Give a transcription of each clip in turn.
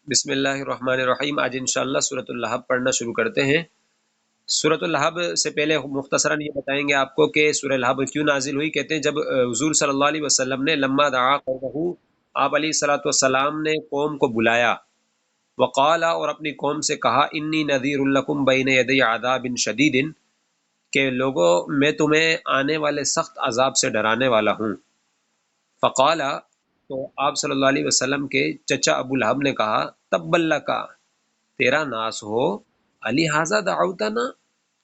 بسم اللہ الرحمن الرحیم۔ آج انشاءاللہ سورۃ اللہب پڑھنا شروع کرتے ہیں۔ سورۃ اللہب سے پہلے مختصراً یہ بتائیں گے آپ کو کہ سورہ لہب کیوں نازل ہوئی۔ کہتے ہیں جب حضور صلی اللہ علیہ وسلم نے لما دعا قومہ، آپ علیہ الصلوۃ والسلام نے قوم کو بلایا، وقال، اور اپنی قوم سے کہا، انی نذیر لکم بین یدی عذاب شدید، کہ لوگوں میں تمہیں آنے والے سخت عذاب سے ڈرانے والا ہوں۔ فقال، تو آپ صلی اللہ علیہ وسلم کے چچا ابو لہب نے کہا، تب کا، تیرا ناس ہو، علی حاضہ دعوتنا،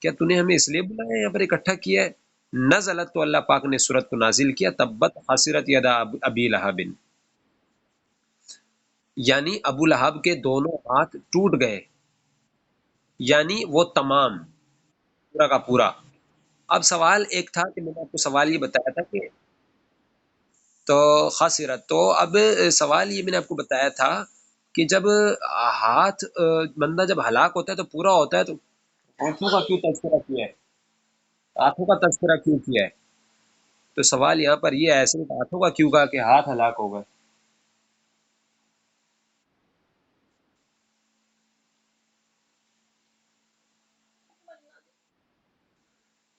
کیا تو نے ہمیں اس لیے بلایا، یہاں پر اکٹھا کیا ہے۔ نزلت، تو اللہ پاک نے سورت کو نازل کیا، تبت خسرت یدا ابی لہب، یعنی ابو لہب کے دونوں ہاتھ ٹوٹ گئے، یعنی وہ تمام، پورا کا پورا۔ اب سوال ایک تھا کہ میں نے آپ کو سوال یہ بتایا تھا کہ تو خسرت، تو اب سوال یہ میں نے آپ کو بتایا تھا کہ جب ہاتھ بندہ جب ہلاک ہوتا ہے تو پورا ہوتا ہے، تو ہاتھوں کا کیوں تذکرہ کیا ہے، ہاتھوں کا تذکرہ کیوں کیا ہے؟ تو سوال یہاں پر یہ ہے، صرف ہاتھوں کا کیوں کہا کہ ہاتھ ہلاک ہو گئے؟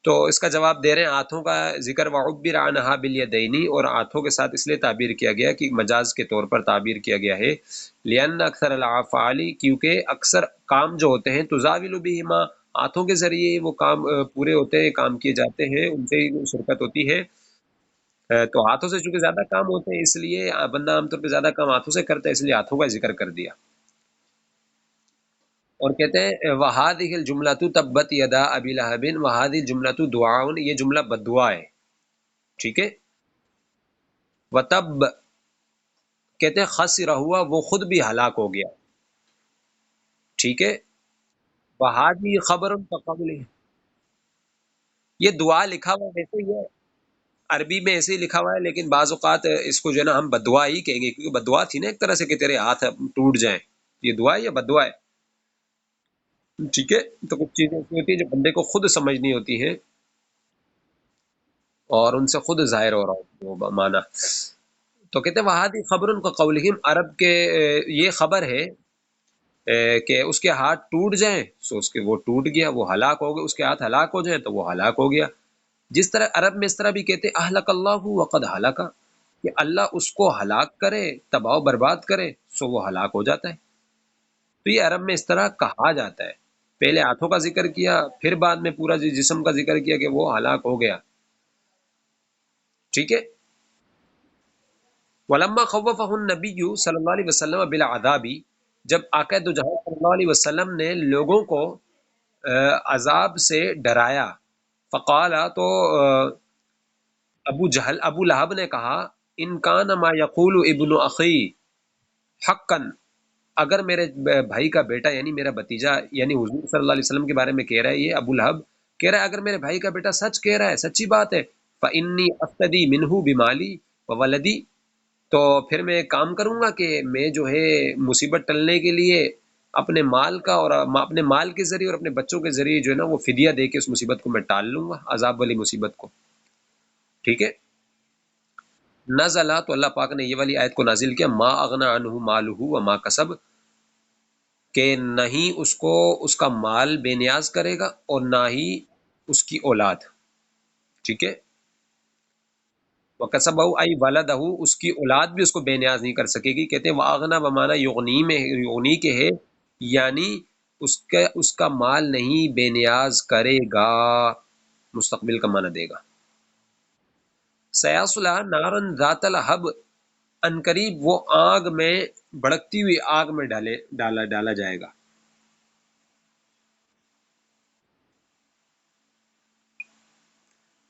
تو اس کا جواب دے رہے ہیں، ہاتھوں کا ذکر وعبر عنہا بالیدین، اور ہاتھوں کے ساتھ اس لیے تعبیر کیا گیا کہ مجاز کے طور پر تعبیر کیا گیا ہے، لأن اکثر الافعال، کیونکہ اکثر کام جو ہوتے ہیں، تزاول بہما، ہاتھوں کے ذریعے وہ کام پورے ہوتے ہیں، کام کیے جاتے ہیں، ان سے ہی شرکت ہوتی ہے۔ تو ہاتھوں سے چونکہ زیادہ کام ہوتے ہیں، اس لیے بندہ عام طور پہ زیادہ کام ہاتھوں سے کرتا ہے، اس لیے ہاتھوں کا ذکر کر دیا۔ اور کہتے ہیں وَهَذِهِ الْجُمْلَةُ تَبَّتْ يَدَا أَبِي لَهَبٍ وَهَذِهِ الْجُمْلَةُ دُعَاءٌ، یہ جملہ بددعا ہے، ٹھیک ہے۔ وَتَبْ، کہتے ہیں خسرہ ہوا، وہ خود بھی ہلاک ہو گیا، ٹھیک ہے۔ وَهَذِهِ خَبْرٌ كَقَوْلِهِ، یہ دعا لکھا ہوا ہے، ویسے یہ عربی میں ایسے ہی لکھا ہوا ہے، لیکن بعض اوقات اس کو جو ہے نا ہم بددعا ہی کہیں گے، کیونکہ بددعا تھی نا ایک طرح سے کہ تیرے ہاتھ ٹوٹ جائیں، یہ دعا ہے یا بددعا ہے؟ ٹھیک ہے۔ تو کچھ چیزیں ایسی ہوتی ہیں جو بندے کو خود سمجھنی ہوتی ہیں، اور ان سے خود ظاہر ہو رہا ہوتا ہے وہ معنی۔ تو کہتے ہیں وہادی خبر کا قولہم، عرب کے یہ خبر ہے کہ اس کے ہاتھ ٹوٹ جائیں، سو اس کے وہ ٹوٹ گیا، وہ ہلاک ہو گیا، اس کے ہاتھ ہلاک ہو جائیں تو وہ ہلاک ہو گیا۔ جس طرح عرب میں اس طرح بھی کہتے ہیں اہلک اللہ وقد ہلاکا، کہ اللہ اس کو ہلاک کرے، تباہ و برباد کرے، سو وہ ہلاک ہو جاتا ہے۔ تو یہ عرب میں اس طرح کہا جاتا ہے، پہلے ہاتھوں کا ذکر کیا، پھر بعد میں پورا جسم کا ذکر کیا کہ وہ ہلاک ہو گیا، ٹھیک ہے۔ ولما خوفہ النبی صلی اللہ علیہ وسلم بالعذاب، جب آقا دو جہاں صلی اللہ علیہ وسلم نے لوگوں کو عذاب سے ڈرایا، فقال، تو ابو جہل ابو لہب نے کہا، ان کان ما یقول ابن اخی حقا، اگر میرے بھائی کا بیٹا یعنی میرا بھتیجا یعنی حضور صلی اللہ علیہ وسلم کے بارے میں کہہ رہا ہے، یہ ابو لہب کہہ رہا ہے اگر میرے بھائی کا بیٹا سچ کہہ رہا ہے، سچی بات ہے، فانی افتدی منہ بمالی وولدی، تو پھر میں کام کروں گا کہ میں جو ہے مصیبت ٹلنے کے لیے اپنے مال کا اور اپنے مال کے ذریعے اور اپنے بچوں کے ذریعے جو ہے نا وہ فدیہ دے کے اس مصیبت کو میں ٹال لوں گا، عذاب والی مصیبت کو، ٹھیک ہے۔ نزلہ، تو اللہ پاک نے یہ والی آیت کو نازل کیا، ما اغنا عنہ مالہ وما کسب، کہ نہیں اس کو اس کا مال بے نیاز کرے گا اور نہ ہی اس کی اولاد، ٹھیک ہے۔ وَكَسَبَهُ أَيْ وَلَدَهُ، اس کی اولاد بھی اس کو بے نیاز نہیں کر سکے گی۔ کہتے ہیں وَأَغْنَى بمعنی یغنی میں یغنی کے ہے، یعنی اس کا مال نہیں بے نیاز کرے گا، مستقبل کا معنی دے گا۔ سَيَصْلَىٰ نَارًا ذَاتَ لَهَبٍ، ان قریب وہ آگ میں بھڑکتی ہوئی آگ میں ڈالا جائے گا،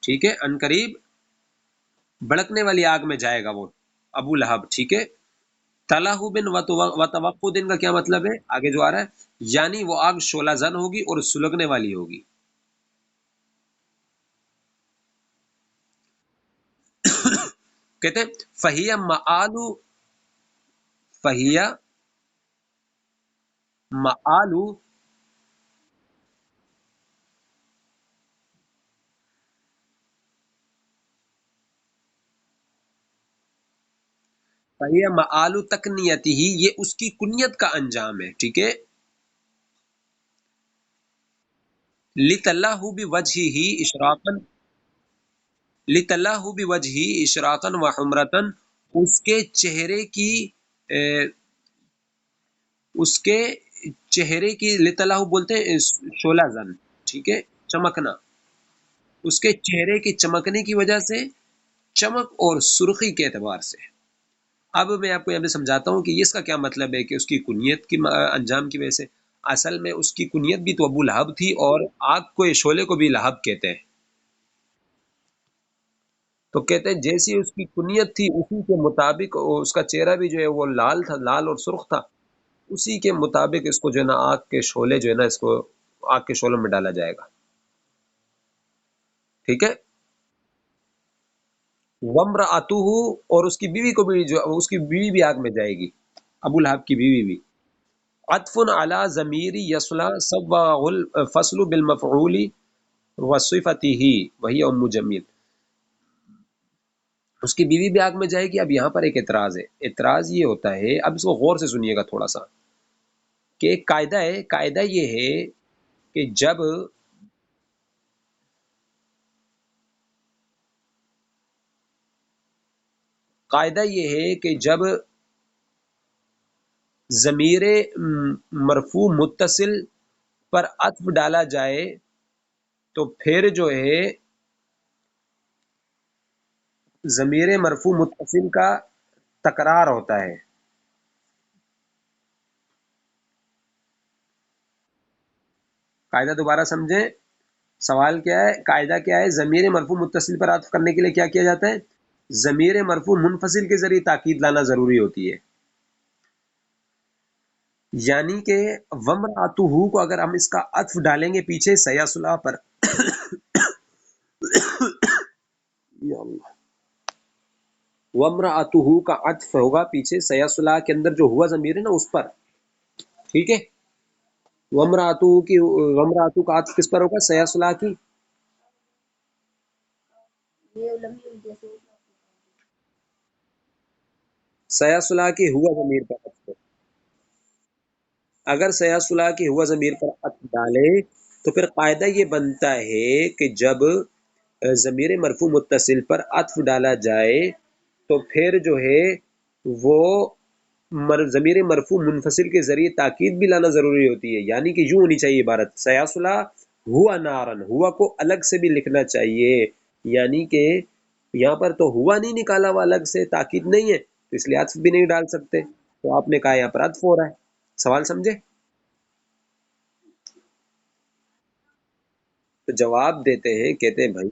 ٹھیک ہے۔ ان قریب بھڑکنے والی آگ میں جائے گا وہ ابو لہب، ٹھیک ہے۔ تلہ بن و توقع دن کا کیا مطلب ہے، آگے جو آ رہا ہے، یعنی وہ آگ شعلہ زن ہوگی اور سلگنے والی ہوگی۔ کہتے ہیں فہیہ معالو، فہیہ معالو، فہی معال تکنیتہ، یہ اس کی کنیت کا انجام ہے، ٹھیک ہے. لِتَلَّهُ بِوَجْهِهِ اشراقا، لِتَلَّهُ بِوَجْهِهِ اشراقا وحمرتا، اس کے چہرے کی اس کے چہرے کی، لِتَلَّهُ بولتے ہیں شعلہ زن، ٹھیک ہے، چمکنا، اس کے چہرے کے چمکنے کی وجہ سے، چمک اور سرخی کے اعتبار سے. اب میں آپ کو یہاں پہ سمجھاتا ہوں کہ اس کا کیا مطلب ہے کہ اس کی کنیت کی انجام کی وجہ سے. اصل میں اس کی کنیت بھی تو ابو لہب تھی، اور آگ کو شعلے کو بھی لہب کہتے ہیں. تو کہتے ہیں جیسی اس کی کنیت تھی اسی کے مطابق اس کا چہرہ بھی جو ہے وہ لال تھا، لال اور سرخ تھا. اسی کے مطابق اس کو جو ہے نا آگ کے شعلے جو ہے نا اس کو آگ کے شعلوں میں ڈالا جائے گا. ٹھیک ہے. وامرأتہ، اور اس کی بیوی کو بھی، جو اس کی بیوی بھی آگ میں جائے گی، ابو لہب کی بیوی بھی. عطف علی ضمیر یصلا صبغ الفصل بالمفعول وصفته وہی ام جمیل. اس کی بیوی بھی آگ میں جائے گی. اب یہاں پر ایک اعتراض ہے. اعتراض یہ ہوتا ہے، اب اس کو غور سے سنیے گا تھوڑا سا، کہ ایک قاعدہ ہے. قاعدہ یہ ہے کہ جب ضمیر مرفوع متصل پر عطف ڈالا جائے تو پھر جو ہے ضمیر مرفوع متصل کا تکرار ہوتا ہے. قاعدہ دوبارہ سمجھیں. سوال کیا ہے، قاعدہ کیا ہے؟ ضمیر مرفوع متصل پر عطف کرنے کے لیے کیا کیا جاتا ہے؟ ضمیر مرفوع منفصل کے ذریعے تاکید لانا ضروری ہوتی ہے. یعنی کہ وامرأتہ کو اگر ہم اس کا عطف ڈالیں گے پیچھے سیصلہ پر یا اللہ، وامرأتہ کا عطف ہوگا پیچھے سیصلہ کے اندر جو ہوا ضمیر ہے نا اس پر. ٹھیک ہے. وامرأتہ کا عطف کس پر ہوگا؟ سیصلہ کی. سیصلہ کی ہوا ضمیر پر عطف. اگر سیصلہ کی ہوا ضمیر پر عطف ڈالے تو پھر قاعدہ یہ بنتا ہے کہ جب ضمیر مرفوع متصل پر عطف ڈالا جائے تو پھر جو ہے وہ ضمیر مرفوع منفصل کے ذریعے تاکید بھی لانا ضروری ہوتی ہے. یعنی کہ یوں ہونی چاہیے عبارت، سیصلہ ہوا نارن، ہوا کو الگ سے بھی لکھنا چاہیے. یعنی کہ یہاں پر تو ہوا نہیں نکالا ہوا، الگ سے تاکید نہیں ہے، تو اس لیے عطف بھی نہیں ڈال سکتے. تو آپ نے کہا یہاں پر عطف ہو رہا ہے. سوال سمجھے؟ تو جواب دیتے ہیں، کہتے ہیں بھائی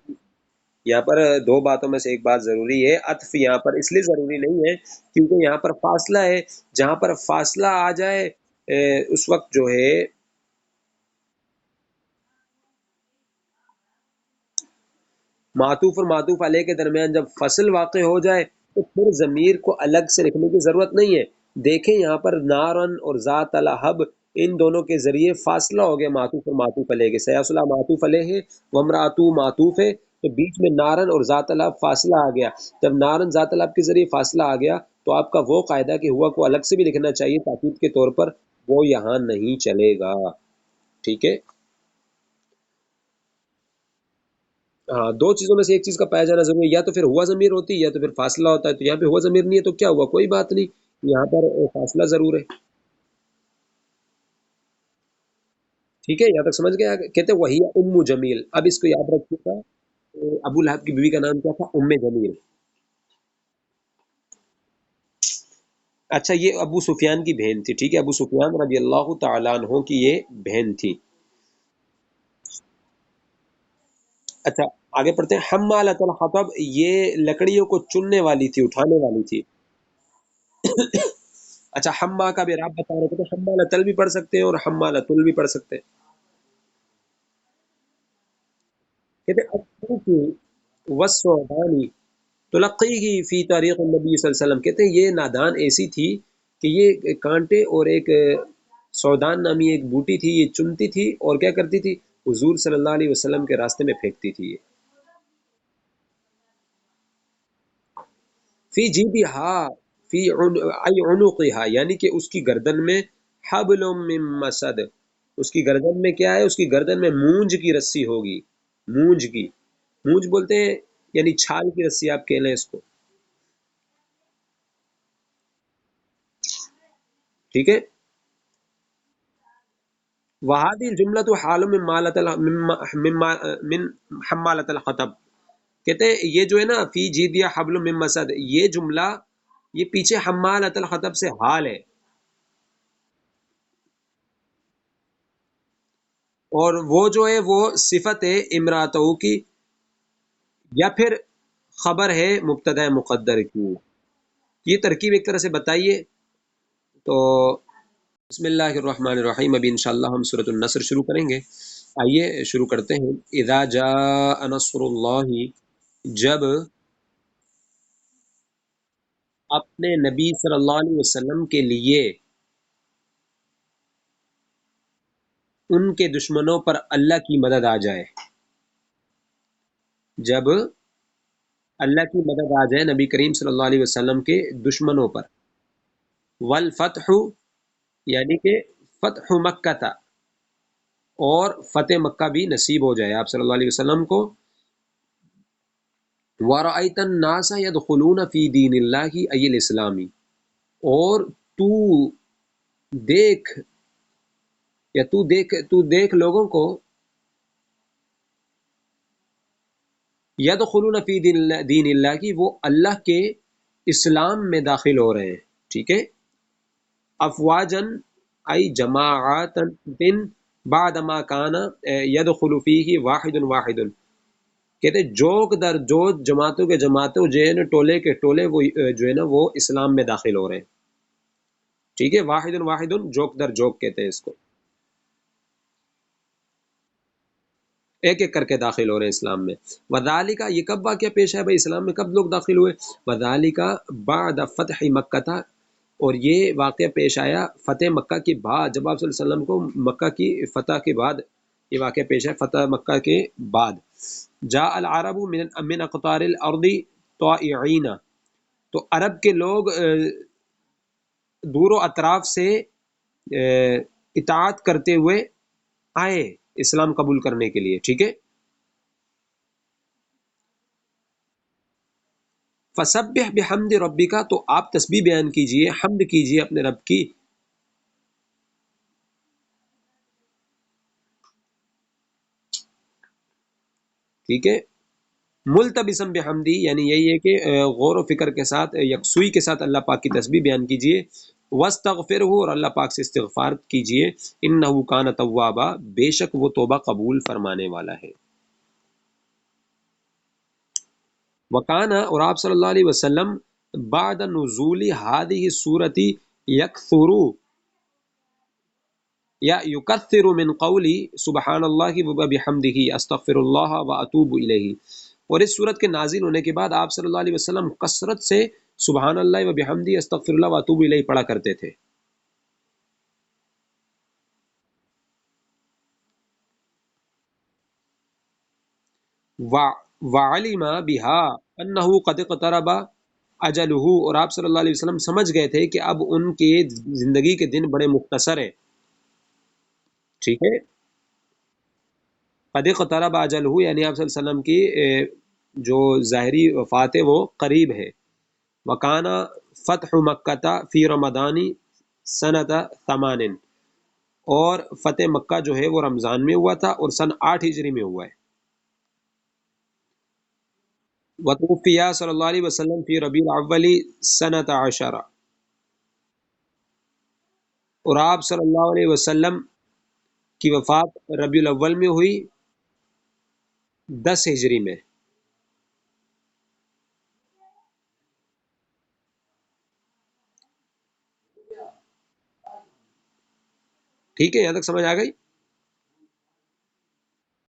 یہاں پر دو باتوں میں سے ایک بات ضروری ہے. عطف یہاں پر اس لیے ضروری نہیں ہے کیونکہ یہاں پر فاصلہ ہے. جہاں پر فاصلہ آ جائے اس وقت جو ہے معطوف اور معطوف علیہ کے درمیان جب فصل واقع ہو جائے تو پھر ضمیر کو الگ سے لکھنے کی ضرورت نہیں ہے. دیکھیں یہاں پر نارن اور ذات الحب، ان دونوں کے ذریعے فاصلہ ہو گیا معطوف اور معطوف علیہ کے. سیصلہ معطوف علیہ ہے، وامرأتہ معطوف ہے، تو بیچ میں نارن اور ذات الحب فاصلہ آ گیا. جب نارن ذات الحب کے ذریعے فاصلہ آ گیا تو آپ کا وہ قاعدہ کہ ہوا کو الگ سے بھی لکھنا چاہیے تاکید کے طور پر، وہ یہاں نہیں چلے گا. ٹھیک ہے. ہاں، دو چیزوں میں سے ایک چیز کا پایا جانا ضروری ہے، یا تو پھر ہوا ضمیر ہوتی ہے یا تو پھر فاصلہ ہوتا ہے. تو یہاں پہ ہوا ضمیر نہیں ہے تو کیا ہوا؟ کوئی بات نہیں، یہاں پر فاصلہ ضرور ہے. ٹھیک ہے، یہاں تک سمجھ گیا. کہتے ہیں وہی ام جمیل. اب اس کو یاد رکھیے گا، ابو لہب کی بیوی کا نام کیا تھا؟ ام جمیل. اچھا، یہ ابو سفیان کی بہن تھی. ٹھیک ہے، ابو سفیان رضی اللہ تعالیٰ عنہ کی یہ بہن تھی. اچھا، آگے پڑھتے ہیں. حمالۃ الحطب، یہ لکڑیوں کو چننے والی تھی، اٹھانے والی تھی. اچھا، حما کا بھی آپ بتا رہے تھے، تو حمالۃ بھی پڑھ سکتے ہیں اور حمالۃ بھی پڑھ سکتے ہیں. کہتے ہیں الطوفی والسودانی تلقیہ فی تاریخ النبی صلی اللہ علیہ وسلم. کہتے ہیں یہ نادان ایسی تھی کہ یہ کانٹے اور ایک سودان نامی ایک بوٹی تھی، یہ چنتی تھی اور کیا کرتی تھی؟ حضور صلی اللہ علیہ وسلم کے راستے میں پھینکتی تھی یہ. فی جیبہا، فی عنقها یعنی کہ اس کی گردن میں حبل من مسد، اس کی گردن میں کیا ہے، اس کی گردن میں مونج کی رسی ہوگی، مونج کی، مونج بولتے ہیں یعنی چھال کی رسی آپ کہہ لیں اس کو، ٹھیک ہے۔ وہادی الجملۃ حال من مالت من حمالت الحطب، کہتے ہیں یہ جو ہے نا فی جیدیا حبل من مسد، یہ جملہ یہ پیچھے حمالت الحطب سے حال ہے، اور وہ جو ہے وہ صفت ہے امراتو کی، یا پھر خبر ہے مبتدا مقدر کی، یہ ترکیب ایک طرح سے بتائیے تو۔ بسم اللہ الرحمن الرحیم، ابھی انشاءاللہ ہم سورۃ النصر شروع کریں گے، آئیے شروع کرتے ہیں۔ اذا جاء نصر اللہ، جب اپنے نبی صلی اللہ علیہ وسلم کے لیے ان کے دشمنوں پر اللہ کی مدد آ جائے، جب اللہ کی مدد آ جائے نبی کریم صلی اللہ علیہ وسلم کے دشمنوں پر، والفتح یعنی کہ فتح مکہ تھا، اور فتح مکہ بھی نصیب ہو جائے آپ صلی اللہ علیہ وسلم کو، وَرَأَيْتَ النَّاسَ يَدْخُلُونَ فِي دِينِ اللَّهِ أَيِ الْإِسْلَامِ، اور تو دیکھ، یا تو دیکھ لوگوں کو، یدخلون فی دین اللہ کی، وہ اللہ کے اسلام میں داخل ہو رہے ہیں، ٹھیک ہے۔ افواجن ای جماعات بعد ما کان یدخل فیہ واحد واحد، کہتے جوک در جوک، جماعتوں کے جماعتوں جو ہے نا، ٹولے کے ٹولے، وہ جو ہے نا وہ اسلام میں داخل ہو رہے ہیں، ٹھیک ہے۔ واحد واحد، جوک در جوک کہتے ہیں اس کو، ایک ایک کر کے داخل ہو رہے ہیں اسلام میں۔ وذالک، یہ کب واقعہ پیش ہے بھائی، اسلام میں کب لوگ داخل ہوئے؟ وذالک بعد فتح مکہ تھا، اور یہ واقعہ پیش آیا فتح مکہ کے بعد، جب آپ صلی اللہ علیہ وسلم کو مکہ کی فتح کے بعد یہ واقعہ پیش ہے، فتح مکہ کے بعد۔ جاء العرب من اقطار الارض طائعین، تو عرب کے لوگ دور و اطراف سے اطاعت کرتے ہوئے آئے اسلام قبول کرنے کے لیے، ٹھیک ہے۔ فسبح بحمد ربک، تو آپ تسبیح بیان کیجئے، حمد کیجئے اپنے رب کی، ٹھیک ہے۔ ملتبسم بحمدی، یعنی یہی ہے کہ غور و فکر کے ساتھ، یکسوئی کے ساتھ اللہ پاک کی تسبیح بیان کیجئے، واستغفرہ، اور اللہ پاک سے استغفار کیجئے، انہ کان توابا، بے شک وہ توبہ قبول فرمانے والا ہے۔ وکانا، اور آپ صلی اللہ علیہ وسلم بعد نزول هذه السورۃ یکثر یا یکثر من قولی سبحان اللہ وبحمدہ استغفر اللہ واتوب الیہ، اور اس صورت کے نازل ہونے کے بعد آپ صلی اللہ علیہ وسلم کثرت سے سبحان اللہ وبحمدہ استغفر اللہ واتوب الیہ پڑھا کرتے تھے۔ وعلم بها انہ قد اقترب اجلہ، اور آپ صلی اللہ علیہ وسلم سمجھ گئے تھے کہ اب ان کے زندگی کے دن بڑے مختصر ہیں، ٹھیک ہے۔ قد اقترب اجلہ، یعنی آپ صلی اللہ علیہ وسلم کی جو ظاہری وفات ہے وہ قریب ہے۔ وکانا فتح مکہ فی رمضان سنۃ 8، اور فتح مکہ جو ہے وہ رمضان میں ہوا تھا اور سن 8 ہجری میں ہوا ہے۔ وتوفی صلی اللہ علیہ وسلم فی ربیع الاول سنۃ 10، اور آپ صلی اللہ علیہ وسلم کی وفات ربیع الاول میں ہوئی، 10 ہجری میں، ٹھیک ہے، یہاں تک سمجھ آ گئی۔